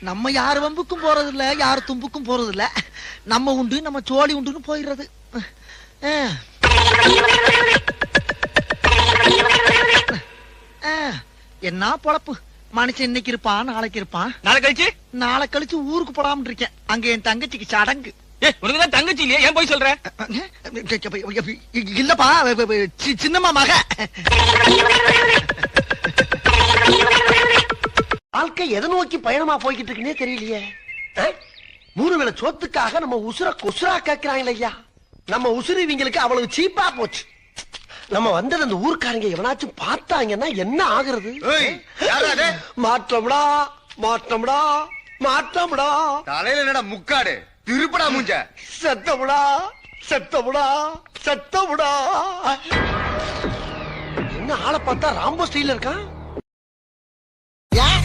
நம்ம யார் வம்புக்கும் போறது இல்ல, யார் தும்புக்கும் போறது இல்ல. நம்ம உண்டு, நம்ம சோழி உண்டுன்னு போயிடுறது. என்ன பொழப்பு மனுஷன், இன்னைக்கு இருப்பான் நாளைக்கு இருப்பான். நாளை கழிச்சு ஊருக்கு போடாம இருக்கேன். அங்க என் தங்கச்சிக்கு சடங்கு. உனக்குதான் தங்கச்சி இல்லையா? ஏன் போய் சொல்ற? இல்லப்பா, சின்னம்மா மக. வாழ்க்கை எதை நோக்கி பயணமா போய்கிட்டு இருக்குன்னே தெரியலையே. 3 வேளை சோத்துக்காக நம்ம உசுர கொசுரா கேட்கிறாங்க ஐயா. நம்ம உசுறு இவங்களுக்கு அவ்வளவு சீப்பா போச்சு. நம்ம வந்தது அந்த ஊர்க்காரங்க எவனாச்சும் பார்த்தாங்கன்னா என்ன ஆகுறது? மாற்றம்டா மாற்றம்டா மாற்றம்டா. தலையில என்னடா முக்காடு திருப்படா மூஞ்ச. சத்தமுடா சத்தமுடா சத்தமுடா. என்ன ஆளை பார்த்தா ராம்போ ஸ்டைல இருக்கான்.